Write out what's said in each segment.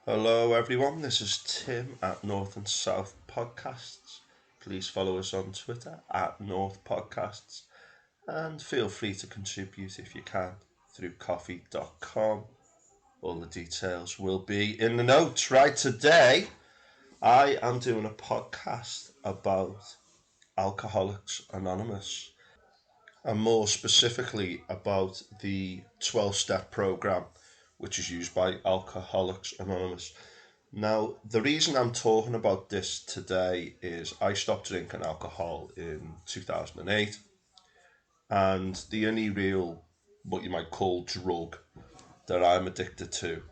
Hello, everyone. This is Tim at North and South Podcasts. Please follow us on Twitter at North Podcasts and feel free to contribute if you can through coffee.com. All the details will be in the notes. Right, today I am doing a podcast about Alcoholics Anonymous and more specifically about the 12 step program which is used by Alcoholics Anonymous. Now, the reason I'm talking about this today is I stopped drinking alcohol in 2008, and the only real, what you might call, drug that I'm addicted to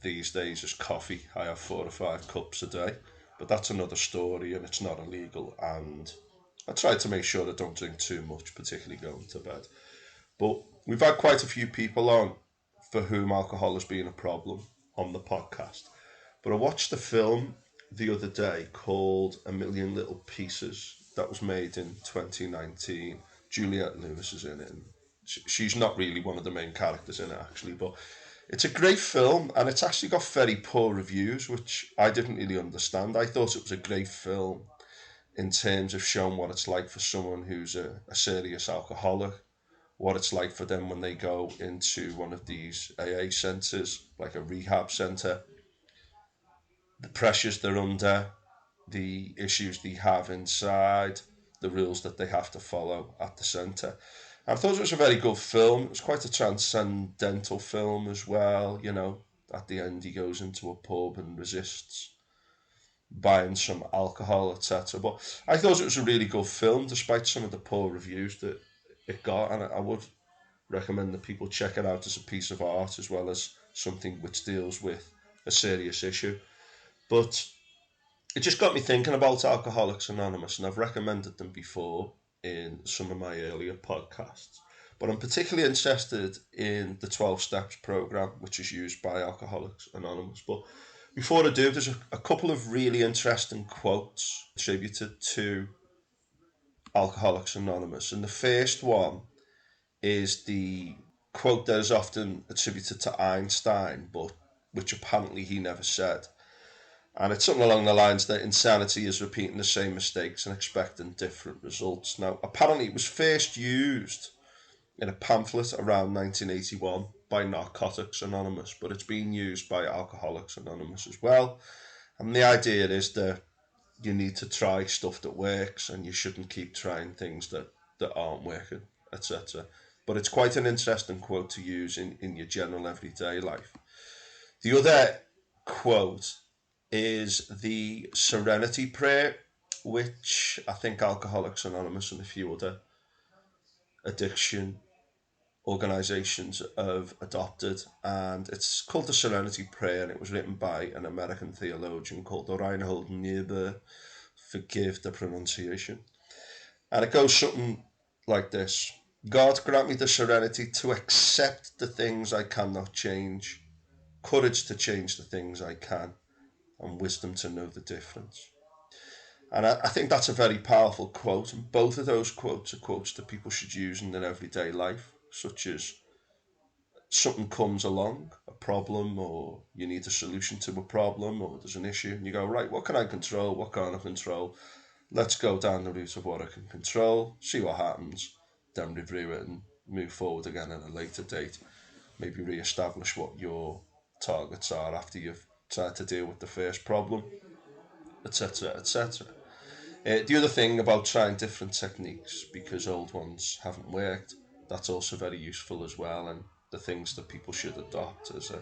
these days is coffee. I have 4 or 5 cups a day, but that's another story and it's not illegal. And I try to make sure I don't drink too much, particularly going to bed. But we've had quite a few people on for whom alcohol has been a problem on the podcast. But I watched a film the other day called A Million Little Pieces that was made in 2019. Juliette Lewis is in it. And she's not really one of the main characters in it, actually, but it's a great film and it's actually got very poor reviews, which I didn't really understand. I thought it was a great film in terms of showing what it's like for someone who's a serious alcoholic, what it's like for them when they go into one of these AA centres, like a rehab centre, the pressures they're under, the issues they have inside, the rules that they have to follow at the centre. I thought it was a very good film. It was quite a transcendental film as well. At the end, he goes into a pub and resists buying some alcohol, etc. But I thought it was a really good film, despite some of the poor reviews that it got. And I would recommend that people check it out as a piece of art as well as something which deals with a serious issue. But it just got me thinking about Alcoholics Anonymous, and I've recommended them before in some of my earlier podcasts. But I'm particularly interested in the 12 Steps program, which is used by Alcoholics Anonymous. But before I do, there's a couple of really interesting quotes attributed to Alcoholics Anonymous. And the first one is the quote that is often attributed to Einstein, but which apparently he never said. And it's something along the lines that insanity is repeating the same mistakes and expecting different results. Now, apparently, it was first used in a pamphlet around 1981 by Narcotics Anonymous, but it's been used by Alcoholics Anonymous as well. And the idea is that you need to try stuff that works and you shouldn't keep trying things that aren't working, etc. But it's quite an interesting quote to use in your general everyday life. The other quote is the Serenity Prayer, which I think Alcoholics Anonymous and a few other addiction organizations have adopted. And it's called the Serenity Prayer, and it was written by an American theologian called Reinhold Niebuhr. Forgive the pronunciation. And it goes something like this: God, grant me the serenity to accept the things I cannot change, courage to change the things I can, and wisdom to know the difference. And I think that's a very powerful quote. And both of those quotes are quotes that people should use in their everyday life, such as something comes along, a problem, or you need a solution to a problem, or there's an issue, and you go, right, what can I control? What can't I control? Let's go down the route of what I can control, see what happens, then review it and move forward again at a later date. Maybe re-establish what your targets are after you've tried to deal with the first problem, etc., etc. The other thing about trying different techniques, because old ones haven't worked, that's also very useful as well, and the things that people should adopt as a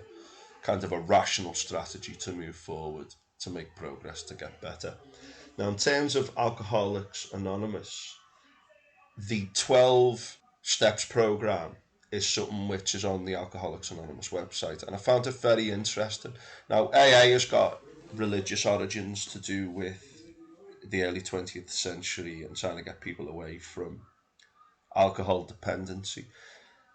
kind of a rational strategy to move forward, to make progress, to get better. Now, in terms of Alcoholics Anonymous, the 12 Steps program is something which is on the Alcoholics Anonymous website, and I found it very interesting. Now, AA has got religious origins to do with the early 20th century and trying to get people away from alcohol dependency.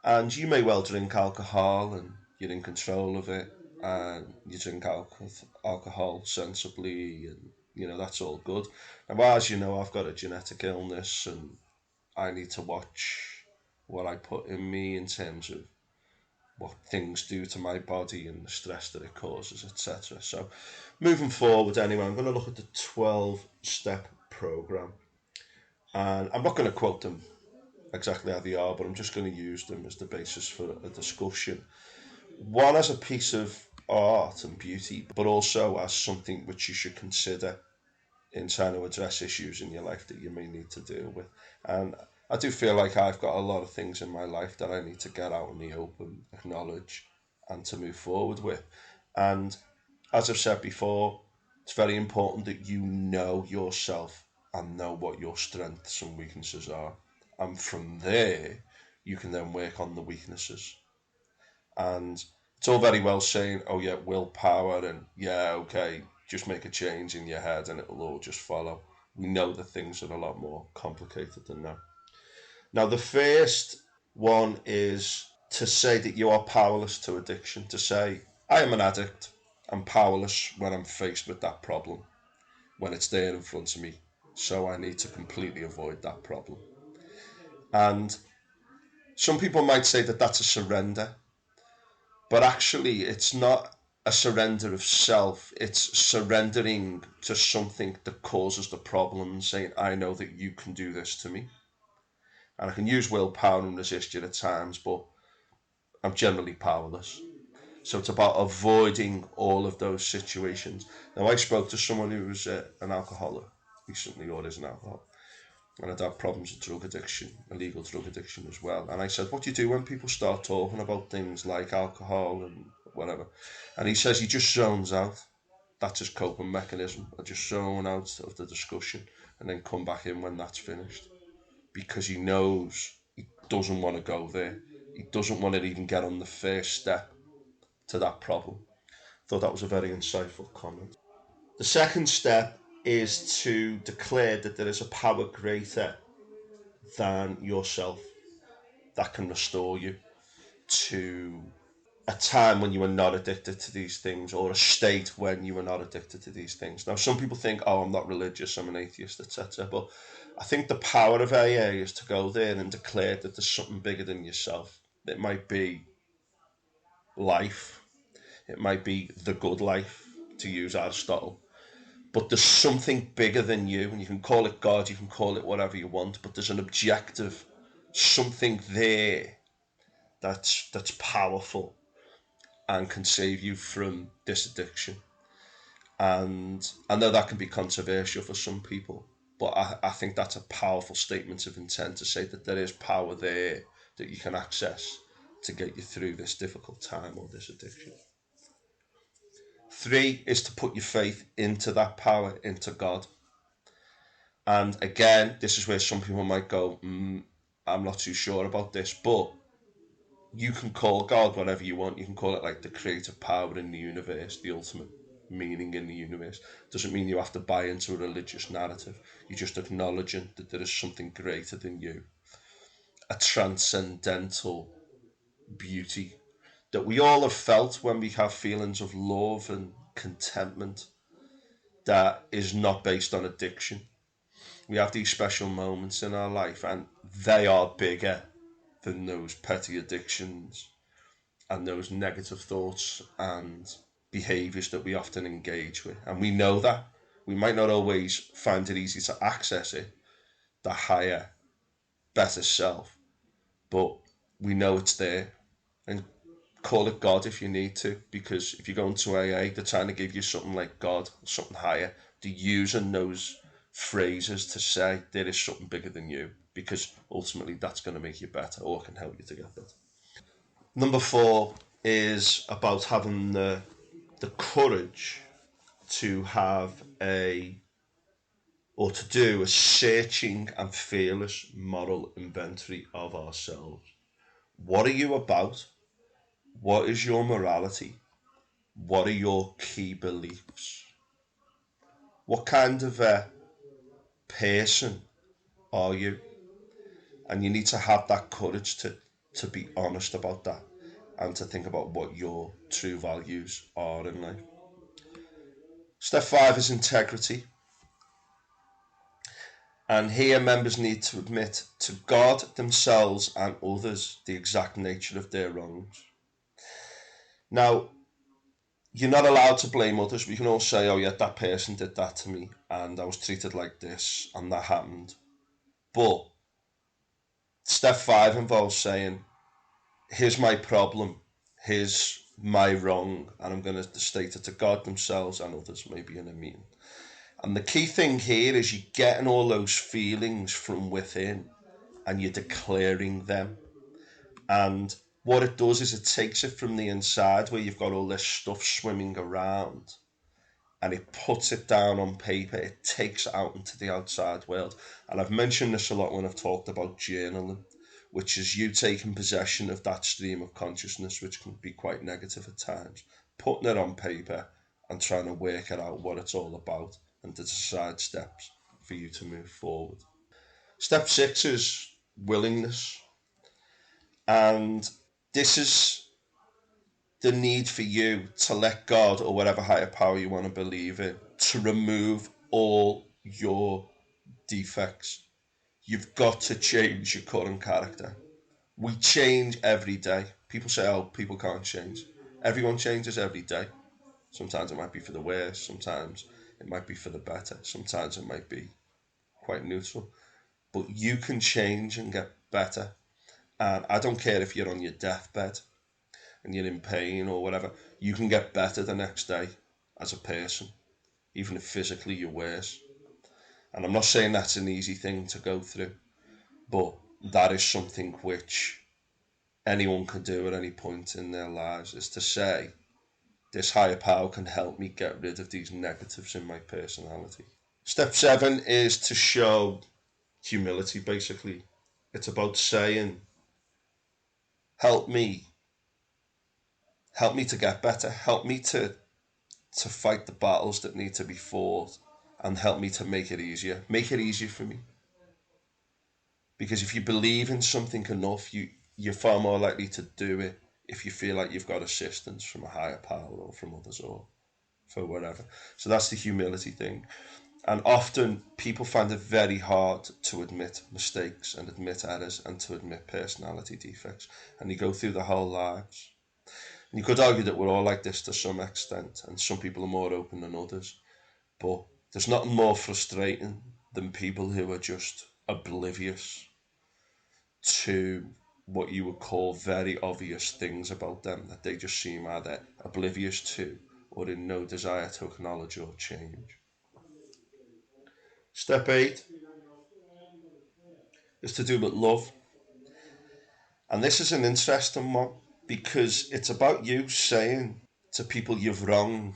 And you may well drink alcohol and you're in control of it, and you drink alcohol sensibly, and that's all good. And as you know, I've got a genetic illness and I need to watch what I put in me in terms of what things do to my body and the stress that it causes, etc. So moving forward anyway, I'm going to look at the 12-step program, and I'm not going to quote them exactly how they are, but I'm just going to use them as the basis for a discussion. One as a piece of art and beauty, but also as something which you should consider in trying to address issues in your life that you may need to deal with. And I do feel like I've got a lot of things in my life that I need to get out in the open, acknowledge, and to move forward with. And as I've said before, it's very important that you know yourself and know what your strengths and weaknesses are. And from there, you can then work on the weaknesses. And it's all very well saying, oh yeah, willpower, and yeah, okay, just make a change in your head and it'll all just follow. We know that things are a lot more complicated than that. Now, the first one is to say that you are powerless to addiction, to say, I am an addict. I'm powerless when I'm faced with that problem, when it's there in front of me. So I need to completely avoid that problem. And some people might say that that's a surrender, but actually, it's not a surrender of self. It's surrendering to something that causes the problem and saying, I know that you can do this to me. And I can use willpower and resist you at times, but I'm generally powerless. So it's about avoiding all of those situations. Now, I spoke to someone who was an alcoholic recently, or is an alcoholic, and I'd had problems with drug addiction, illegal drug addiction as well. And I said, what do you do when people start talking about things like alcohol and whatever? And he says he just zones out. That's his coping mechanism. I just zone out of the discussion and then come back in when that's finished. Because he knows he doesn't want to go there. He doesn't want to even get on the first step to that problem. Thought that was a very insightful comment. The second step is to declare that there is a power greater than yourself that can restore you to a time when you were not addicted to these things, or a state when you were not addicted to these things. Now, some people think, oh, I'm not religious, I'm an atheist, etc. But I think the power of AA is to go there and declare that there's something bigger than yourself. It might be life, it might be the good life, to use Aristotle. But there's something bigger than you, and you can call it God, you can call it whatever you want, but there's an objective, something there that's powerful and can save you from this addiction. And I know that can be controversial for some people, but I think that's a powerful statement of intent to say that there is power there that you can access to get you through this difficult time or this addiction. 3 is to put your faith into that power, into God. And again, this is where some people might go, I'm not too sure about this, but you can call God whatever you want. You can call it like the creative power in the universe, the ultimate meaning in the universe. Doesn't mean you have to buy into a religious narrative. You're just acknowledging that there is something greater than you, a transcendental beauty that we all have felt when we have feelings of love and contentment that is not based on addiction. We have these special moments in our life, and they are bigger than those petty addictions and those negative thoughts and behaviours that we often engage with. And we know that. We might not always find it easy to access it, the higher, better self, but we know it's there. And call it God if you need to, because if you go into AA, they're trying to give you something like God, something higher. They're using those phrases to say there is something bigger than you, because ultimately that's going to make you better or can help you to get better. Number 4 is about having the courage to have to do a searching and fearless moral inventory of ourselves. What are you about? What is your morality? What are your key beliefs? What kind of a person are you? And you need to have that courage to be honest about that and to think about what your true values are in life. Step 5 is integrity. And here members need to admit to God, themselves and others the exact nature of their wrongs. Now, you're not allowed to blame others. We can all say, oh yeah, that person did that to me and I was treated like this and that happened. But step 5 involves saying, here's my problem, here's my wrong, and I'm going to state it to God, themselves, and others, maybe in a meeting. And the key thing here is you're getting all those feelings from within and you're declaring them. And what it does is it takes it from the inside where you've got all this stuff swimming around, and it puts it down on paper. It takes it out into the outside world. And I've mentioned this a lot when I've talked about journaling, which is you taking possession of that stream of consciousness, which can be quite negative at times, putting it on paper and trying to work it out what it's all about and to decide steps for you to move forward. Step 6 is willingness. And this is the need for you to let God, or whatever higher power you want to believe in, to remove all your defects. You've got to change your current character. We change every day. People say, oh, people can't change. Everyone changes every day. Sometimes it might be for the worse, sometimes it might be for the better, sometimes it might be quite neutral. But you can change and get better. And I don't care if you're on your deathbed and you're in pain or whatever, you can get better the next day as a person, even if physically you're worse. And I'm not saying that's an easy thing to go through, but that is something which anyone can do at any point in their lives, is to say, this higher power can help me get rid of these negatives in my personality. Step 7 is to show humility, basically. It's about saying, help me, help me to get better, help me to fight the battles that need to be fought, and help me to make it easier. Make it easier for me. Because if you believe in something enough, you're far more likely to do it if you feel like you've got assistance from a higher power or from others or for whatever. So that's the humility thing. And often people find it very hard to admit mistakes and admit errors and to admit personality defects. And you go through the whole lives. And you could argue that we're all like this to some extent, and some people are more open than others. But there's nothing more frustrating than people who are just oblivious to what you would call very obvious things about them that they just seem either oblivious to or in no desire to acknowledge or change. Step 8 is to do with love. And this is an interesting one because it's about you saying to people you've wronged,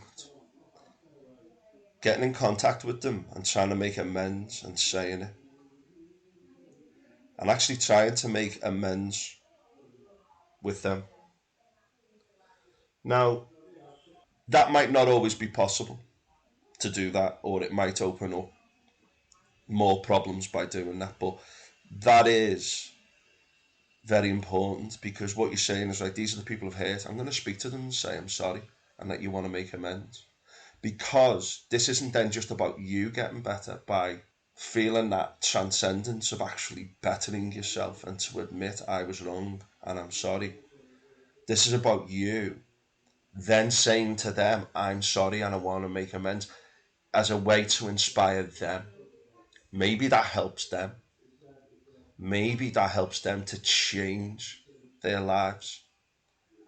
getting in contact with them and trying to make amends and saying it. And actually trying to make amends with them. Now, that might not always be possible to do that, or it might open up more problems by doing that, but that is very important, because what you're saying is, right, these are the people I've hurt. I'm going to speak to them and say I'm sorry and that you want to make amends, because this isn't then just about you getting better by feeling that transcendence of actually bettering yourself and to admit I was wrong and I'm sorry. This is about you then saying to them, I'm sorry and I want to make amends, as a way to inspire them. Maybe that helps them. Maybe that helps them to change their lives.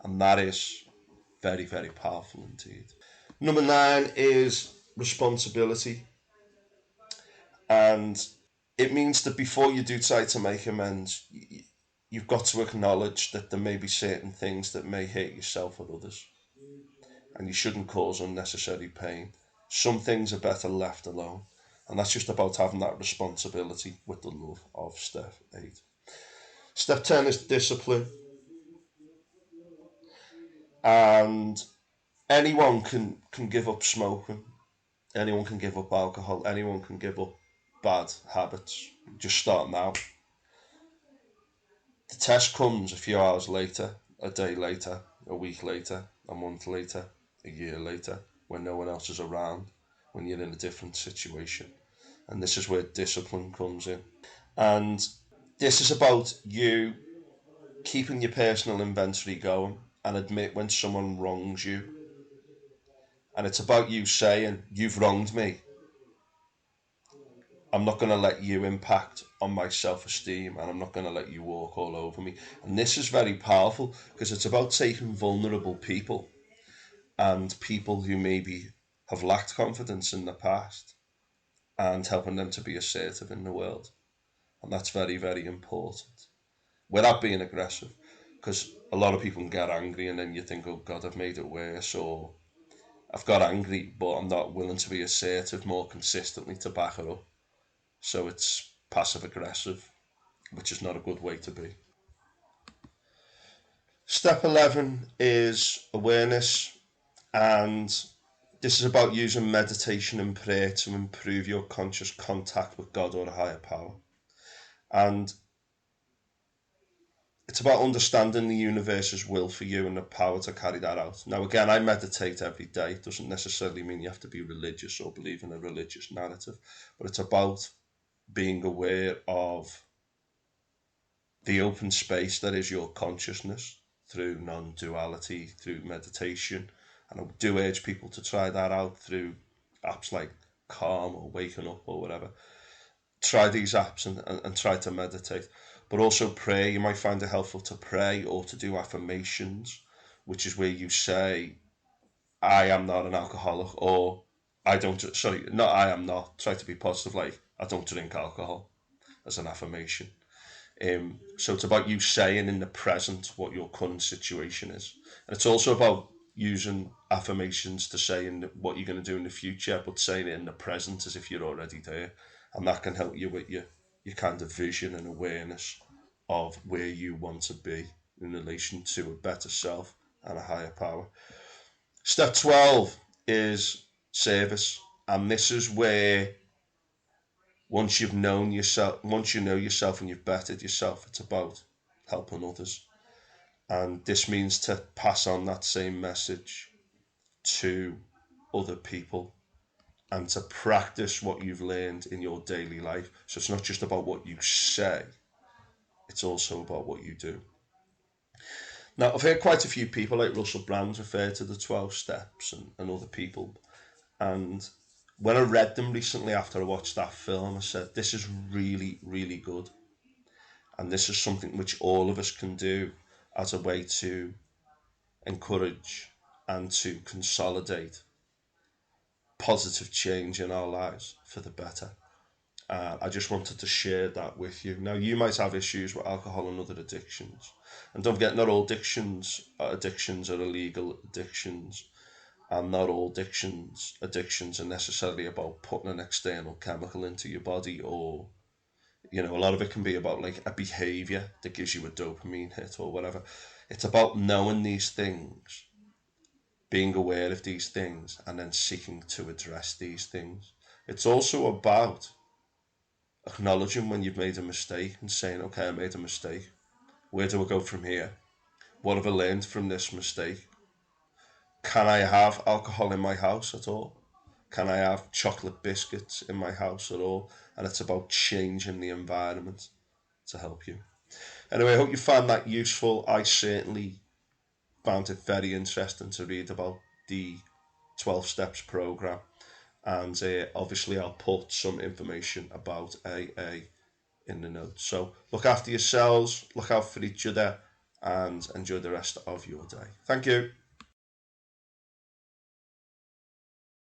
And that is very, very powerful indeed. Number 9 is responsibility. And it means that before you do try to make amends, you've got to acknowledge that there may be certain things that may hurt yourself or others. And you shouldn't cause unnecessary pain. Some things are better left alone. And that's just about having that responsibility with the love of step 8. Step 10 is discipline. And anyone can give up smoking. Anyone can give up alcohol. Anyone can give up bad habits. Just start now. The test comes a few hours later, a day later, a week later, a month later, a year later, when no one else is around, when you're in a different situation. And this is where discipline comes in. And this is about you keeping your personal inventory going and admit when someone wrongs you. And it's about you saying, you've wronged me. I'm not going to let you impact on my self-esteem, and I'm not going to let you walk all over me. And this is very powerful because it's about taking vulnerable people and people who maybe have lacked confidence in the past and helping them to be assertive in the world. And that's very, very important without being aggressive, because a lot of people can get angry and then you think, oh God, I've made it worse, or I've got angry, but I'm not willing to be assertive more consistently to back it up. So it's passive aggressive, which is not a good way to be. Step 11 is awareness, and this is about using meditation and prayer to improve your conscious contact with God or a higher power. And it's about understanding the universe's will for you and the power to carry that out. Now, again, I meditate every day. It doesn't necessarily mean you have to be religious or believe in a religious narrative, but it's about being aware of the open space that is your consciousness through non-duality, through meditation. And I do urge people to try that out through apps like Calm or Waking Up or whatever. Try these apps and try to meditate. But also pray. You might find it helpful to pray or to do affirmations, which is where you say, I am not an alcoholic, or I don't, sorry, not I am not. Try to be positive, like, I don't drink alcohol, as an affirmation. So it's about you saying in the present what your current situation is. And it's also about using affirmations to say in what you're going to do in the future, but saying it in the present as if you're already there. And that can help you with your kind of vision and awareness of where you want to be in relation to a better self and a higher power. Step 12 is service. And this is where once you've known yourself, once you know yourself and you've bettered yourself, it's about helping others. And this means to pass on that same message to other people and to practice what you've learned in your daily life. So it's not just about what you say, it's also about what you do. Now, I've heard quite a few people like Russell Brand refer to the 12 steps and other people. And when I read them recently after I watched that film, I said, this is really, really good. And this is something which all of us can do as a way to encourage and to consolidate positive change in our lives for the better. I just wanted to share that with you. Now, you might have issues with alcohol and other addictions. And don't forget, not all addictions are illegal addictions. And not all addictions are necessarily about putting an external chemical into your body, or a lot of it can be about like a behavior that gives you a dopamine hit or whatever. It's about knowing these things, being aware of these things, and then seeking to address these things. It's also about acknowledging when you've made a mistake and saying, okay, I made a mistake. Where do I go from here? What have I learned from this mistake? Can I have alcohol in my house at all? Can I have chocolate biscuits in my house at all? And it's about changing the environment to help you. Anyway, I hope you found that useful. I certainly found it very interesting to read about the 12 Steps program. And obviously, I'll put some information about AA in the notes. So look after yourselves, look out for each other, and enjoy the rest of your day. Thank you.